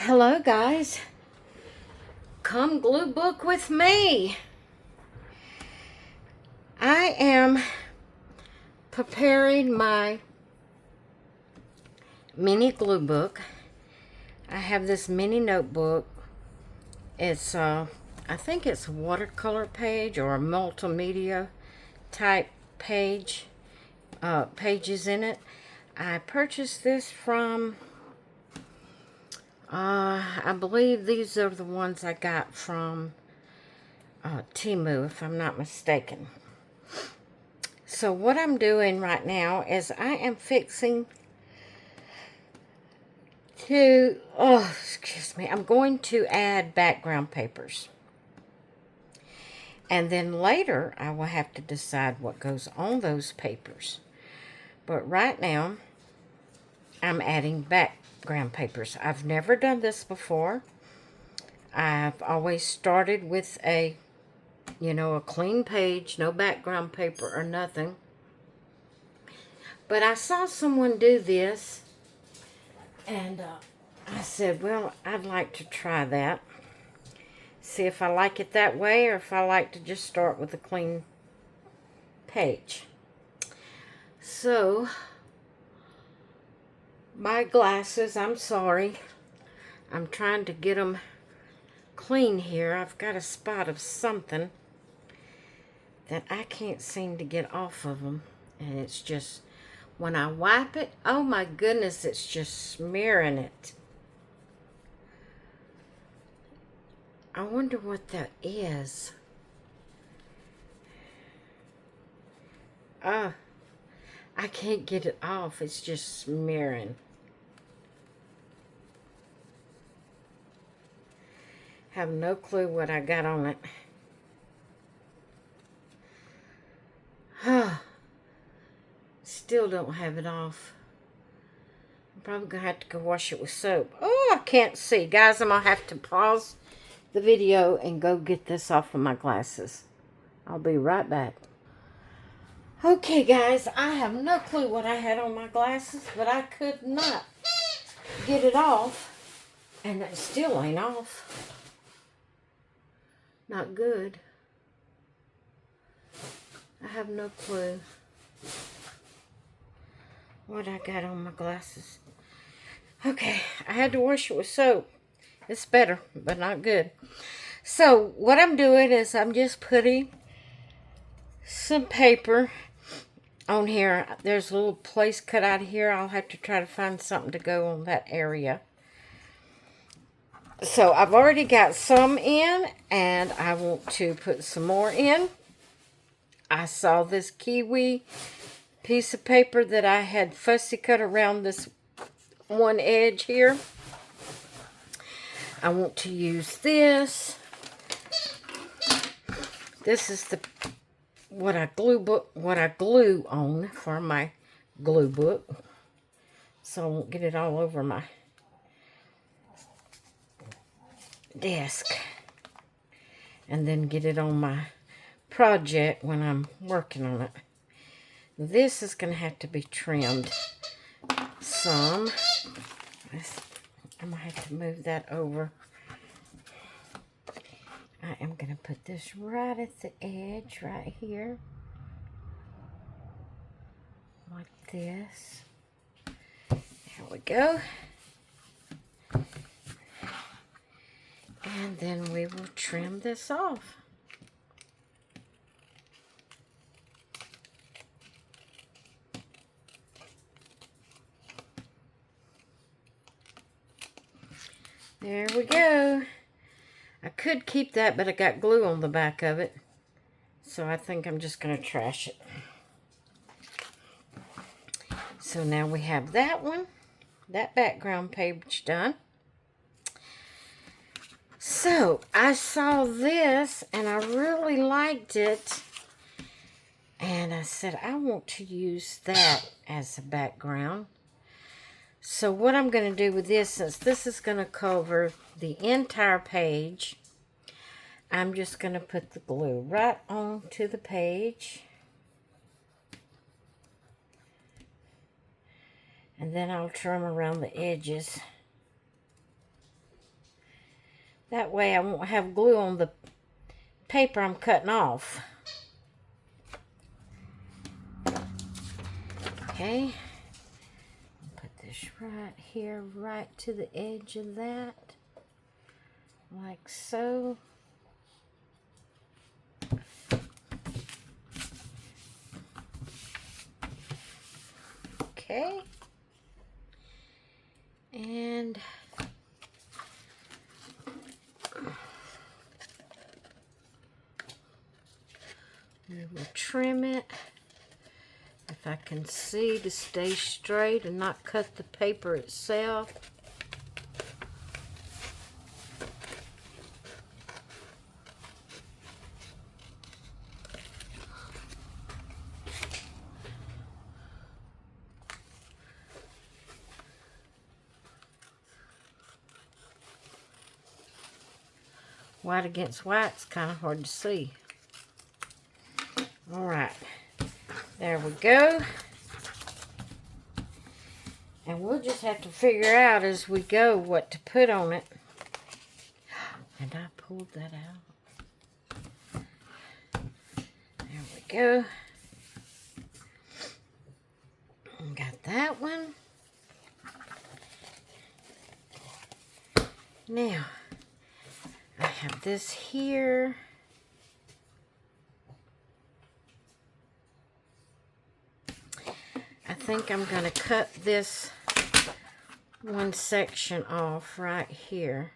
Hello guys, come glue book with me. I am preparing my mini glue book. I have this mini notebook. It's I think it's a watercolor page or a multimedia type page, pages in it. I purchased this from I believe these are the ones I got from Temu, if I'm not mistaken. So what I'm doing right now is I am fixing to, I'm going to add background papers. And then later I will have to decide what goes on those papers. But right now I'm adding background papers. I've never done this before. I've always started with a clean page, no background paper or nothing. But I saw someone do this, and I said, well, I'd like to try that. See if I like it that way, or if I like to just start with a clean page. So, my glasses, I'm sorry. I'm trying to get them clean here. I've got a spot of something that I can't seem to get off of them. And it's just, when I wipe it, oh my goodness, it's just smearing it. I wonder what that is. I can't get it off. It's just smearing. Have no clue what I got on it. Still don't have it off. I'm probably going to have to go wash it with soap. Oh, I can't see. Guys, I'm going to have to pause the video and go get this off of my glasses. I'll be right back. Okay, guys, I have no clue what I had on my glasses, but I could not get it off, and it still ain't off. Not good. I have no clue what I got on my glasses. Okay, I had to wash it with soap. It's better, but not good. So, what I'm doing is I'm just putting some paper on here. There's a little place cut out here. I'll have to try to find something to go on that area. So, I've already got some in, and I want to put some more in. I saw this kiwi piece of paper that I had fussy cut around this one edge here. I want to use this. This is what I glue on for my glue book, so I won't get it all over my desk, and then get it on my project when I'm working on it. This is going to have to be trimmed some. I'm going to have to move that over. I am going to put this right at the edge right here. Like this. There we go. And then we will trim this off. There we go. I could keep that, but I got glue on the back of it. So I think I'm just going to trash it. So now we have that one, that background page done. So I saw this and I really liked it. And I said, I want to use that as a background. So what I'm going to do with this, since this is going to cover the entire page, I'm just going to put the glue right onto the page. And then I'll trim around the edges. That way I won't have glue on the paper I'm cutting off. Okay. Put this right here, right to the edge of that. Like so. Okay. And we will trim it, if I can see, to stay straight and not cut the paper itself. White against white's kind of hard to see. All right, there we go. And we'll just have to figure out as we go what to put on it. And I pulled that out. There we go. Got that one. Now, I have this here. I think I'm going to cut this one section off right here.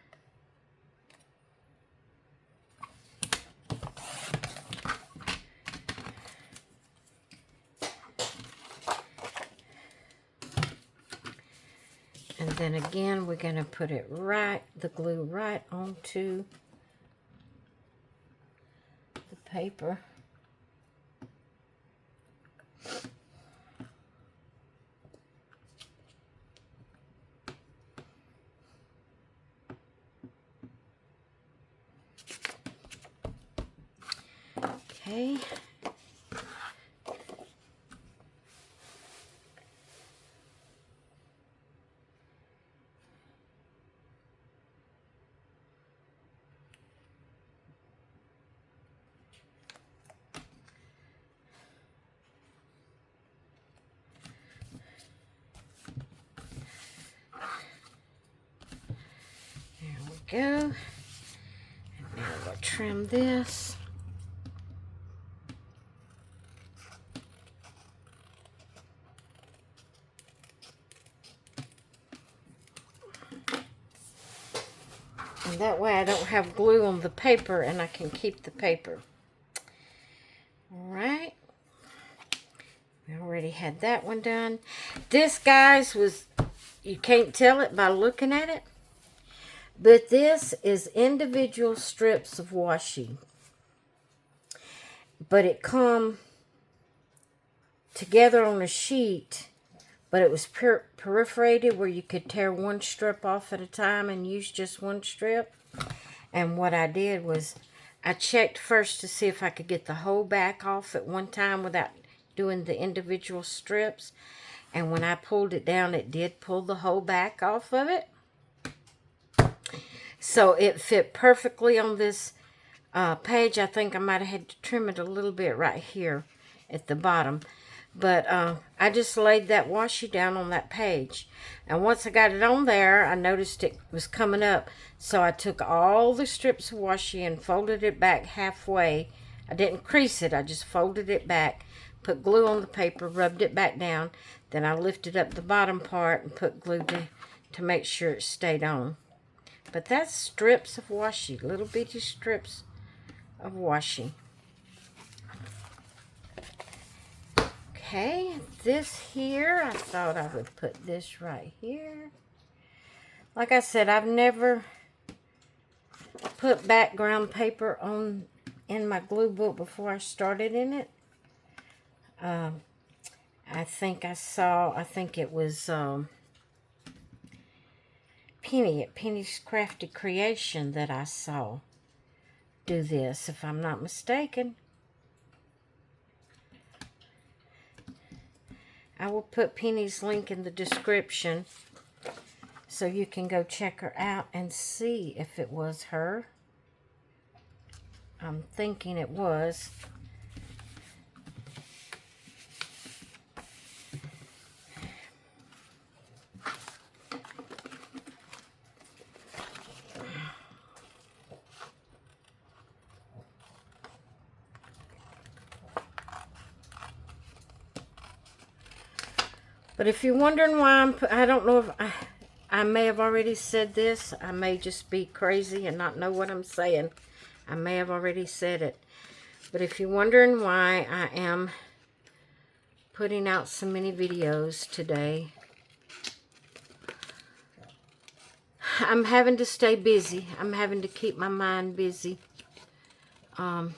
And then again, we're going to put it right, the glue right onto the paper. Okay. There we go. And now we'll trim this. And that way I don't have glue on the paper and I can keep the paper. Alright. We already had that one done. This, guys, was, you can't tell it by looking at it, but this is individual strips of washi. But it come together on a sheet, but it was perforated where you could tear one strip off at a time and use just one strip. And what I did was I checked first to see if I could get the whole back off at one time without doing the individual strips. And when I pulled it down, it did pull the whole back off of it. So it fit perfectly on this page. I think I might have had to trim it a little bit right here at the bottom. But I just laid that washi down on that page. And once I got it on there, I noticed it was coming up. So I took all the strips of washi and folded it back halfway. I didn't crease it. I just folded it back, put glue on the paper, rubbed it back down. Then I lifted up the bottom part and put glue to make sure it stayed on. But that's strips of washi, little bitty strips of washi. Okay, this here, I thought I would put this right here. Like I said, I've never put background paper on in my glue book before I started in it. I think it was Penny at Penny's Crafty Creation that I saw do this, if I'm not mistaken. I will put Penny's link in the description So you can go check her out and see if it was her. I'm thinking it was. But if you're wondering why I don't know if I may have already said this. I may just be crazy and not know what I'm saying. I may have already said it. But if you're wondering why I am putting out so many videos today, I'm having to stay busy. I'm having to keep my mind busy. I'm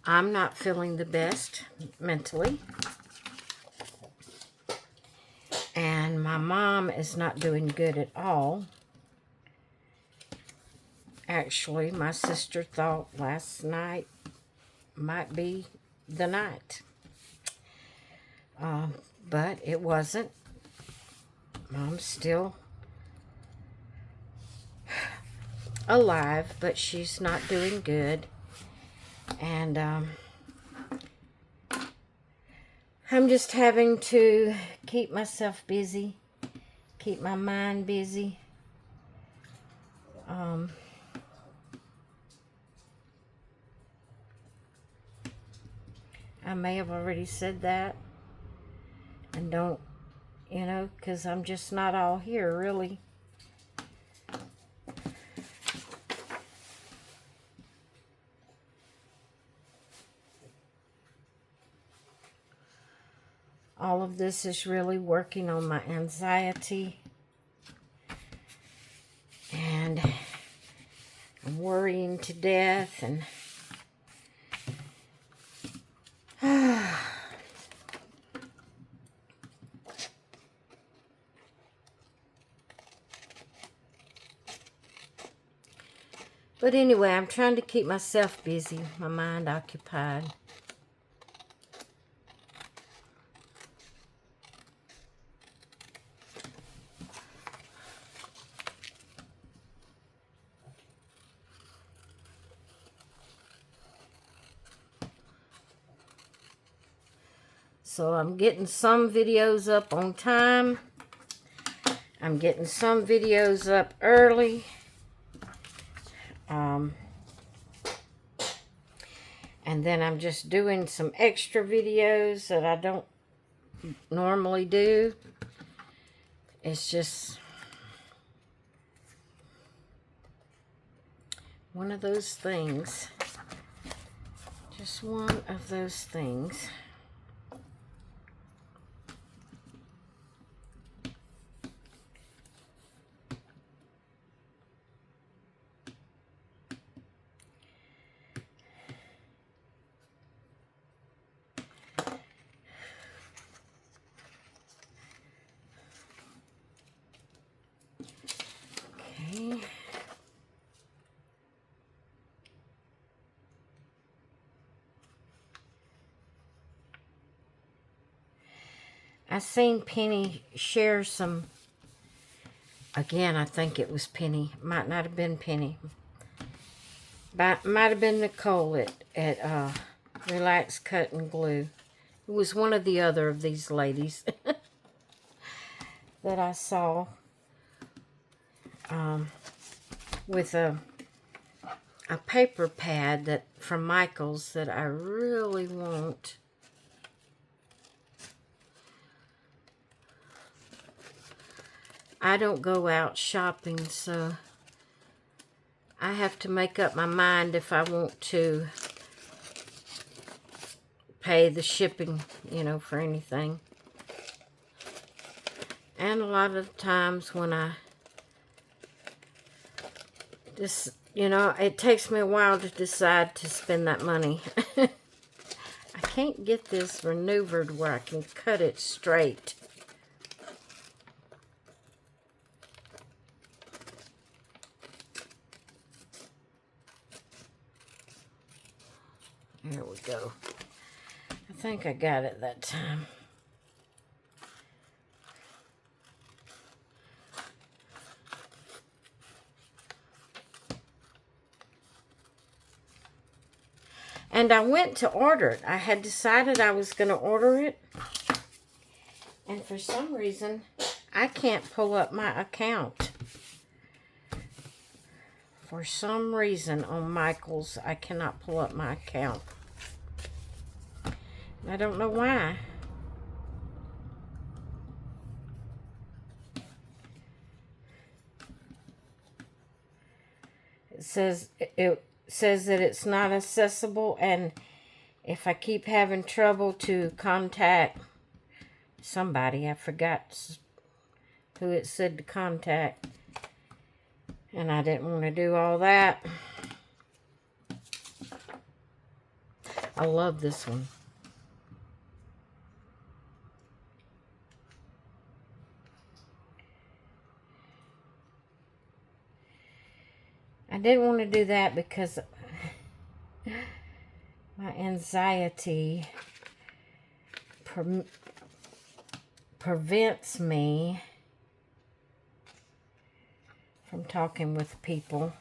not feeling the best mentally. And my mom is not doing good at all. Actually, my sister thought last night might be the night. But it wasn't. Mom's still alive, but she's not doing good. And I'm just having to keep myself busy, keep my mind busy. I may have already said that. And don't, you know, because I'm just not all here, really. All of this is really working on my anxiety. And I'm worrying to death. And but anyway, I'm trying to keep myself busy, my mind occupied. So I'm getting some videos up on time. I'm getting some videos up early. And then I'm just doing some extra videos that I don't normally do. It's just one of those things. Just one of those things. Okay. I seen Penny share some, again, I think it was Penny. Might not have been Penny. But might have been Nicole at Relax Cut and Glue. It was one of the other of these ladies that I saw with a paper pad that from Michael's that I really want. I don't go out shopping, so I have to make up my mind if I want to pay the shipping, you know, for anything. And a lot of times when I just, you know, it takes me a while to decide to spend that money. I can't get this maneuvered where I can cut it straight. There we go. I think I got it that time. And I went to order it. I had decided I was going to order it. And for some reason, I can't pull up my account. For some reason on Michael's, I cannot pull up my account. I don't know why. It says that it's not accessible, and if I keep having trouble to contact somebody, I forgot who it said to contact, and I didn't want to do all that. I love this one. I didn't want to do that because my anxiety prevents me from talking with people,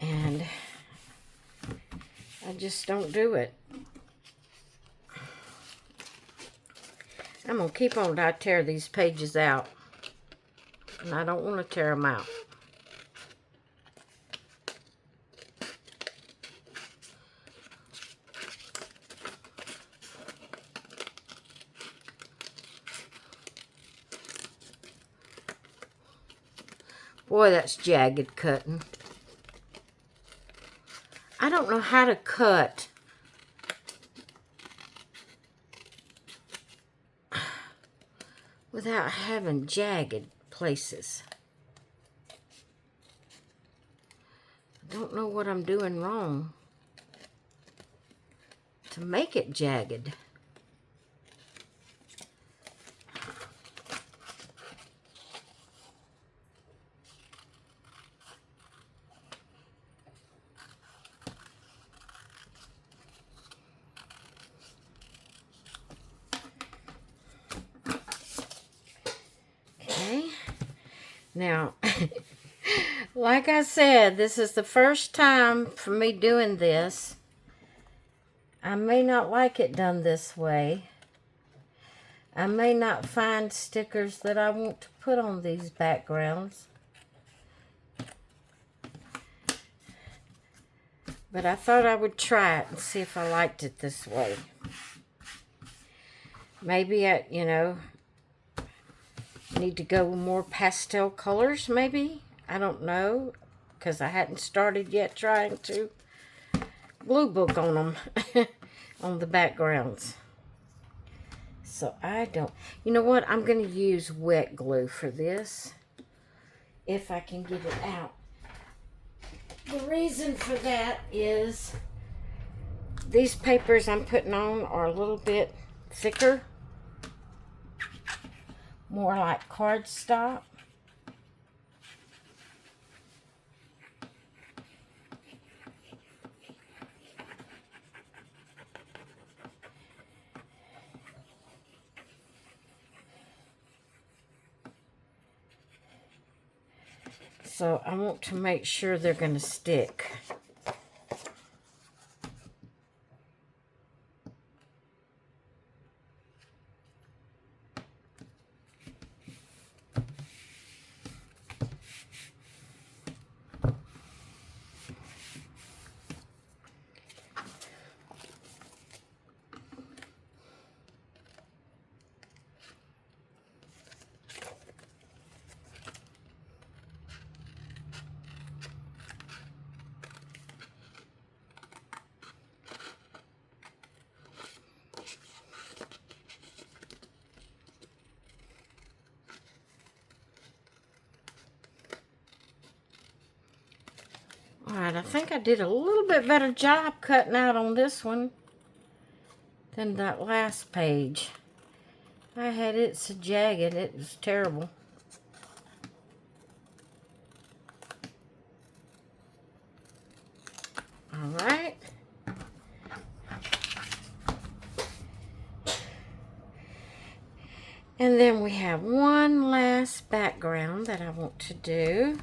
and I just don't do it. I'm going to keep on till I tear these pages out, and I don't want to tear them out. Boy, that's jagged cutting. I don't know how to cut without having jagged places. I don't know what I'm doing wrong to make it jagged. Now, like I said, this is the first time for me doing this. I may not like it done this way. I may not find stickers that I want to put on these backgrounds. But I thought I would try it and see if I liked it this way. Maybe need to go with more pastel colors, maybe. I don't know, because I hadn't started yet trying to glue book on them, on the backgrounds. So I don't, you know what? I'm going to use wet glue for this, if I can get it out. The reason for that is these papers I'm putting on are a little bit thicker. More like cardstock. So I want to make sure they're going to stick. Alright, I think I did a little bit better job cutting out on this one than that last page. I had it so jagged, it was terrible. Alright. And then we have one last background that I want to do.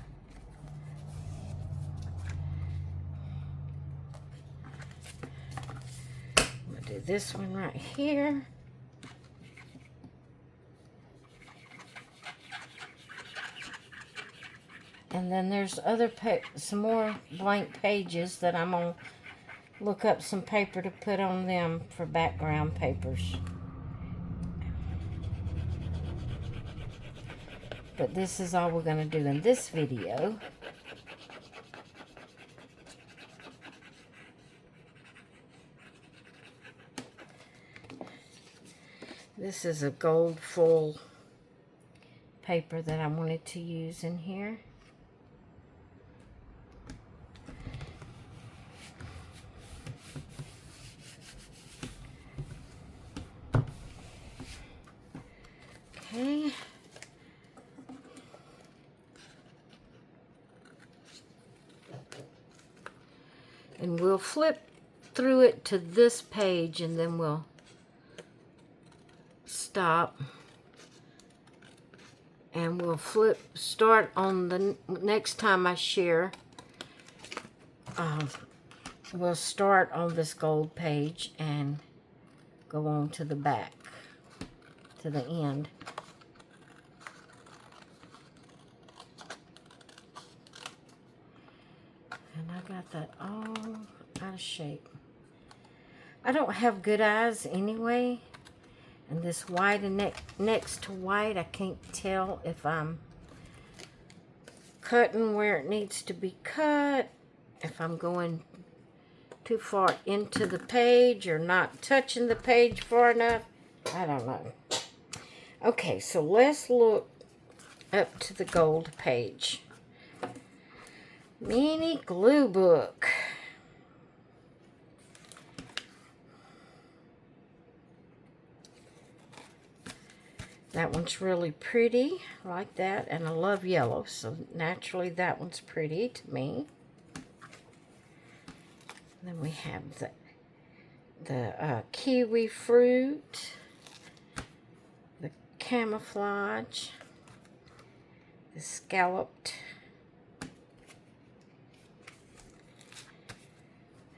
this one right here. And then there's some more blank pages that I'm going to look up some paper to put on them for background papers. But this is all we're going to do in this video. This is a gold foil paper that I wanted to use in here. Okay. And we'll flip through it to this page and then we'll stop. And we'll start on the next time I share. We'll start on this gold page and go on to the back, to the end. And I got that all out of shape. I don't have good eyes anyway. And this white and next to white, I can't tell if I'm cutting where it needs to be cut, if I'm going too far into the page or not touching the page far enough. I don't know. Okay, so let's look up to the gold page. Mini glue book. That one's really pretty, like that, and I love yellow, so naturally that one's pretty to me. And then we have the kiwi fruit, the camouflage, the scalloped,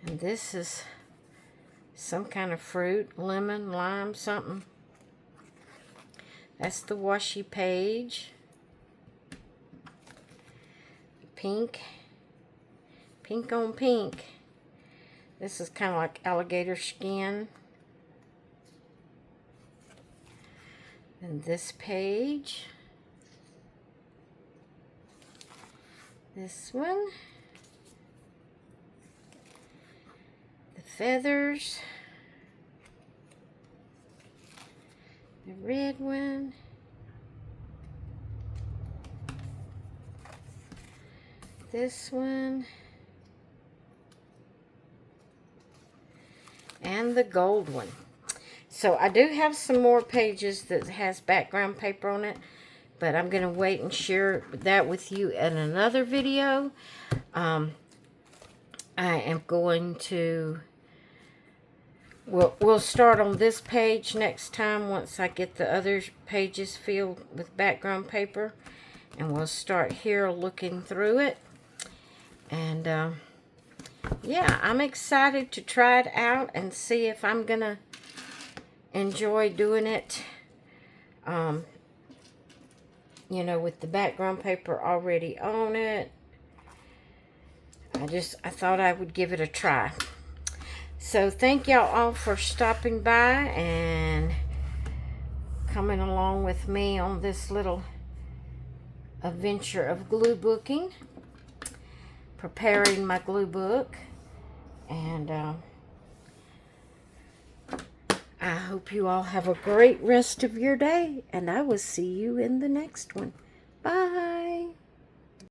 and this is some kind of fruit, lemon, lime, something. That's the washi page. Pink. Pink on pink. This is kind of like alligator skin. And this page. This one. The feathers. The red one. This one. And the gold one. So I do have some more pages that has background paper on it, but I'm going to wait and share that with you in another video. I am going to... We'll start on this page next time once I get the other pages filled with background paper. And we'll start here looking through it. And, yeah, I'm excited to try it out and see if I'm going to enjoy doing it, you know, with the background paper already on it. I thought I would give it a try. So thank y'all all for stopping by and coming along with me on this little adventure of glue booking, preparing my glue book, and I hope you all have a great rest of your day, and I will see you in the next one. Bye.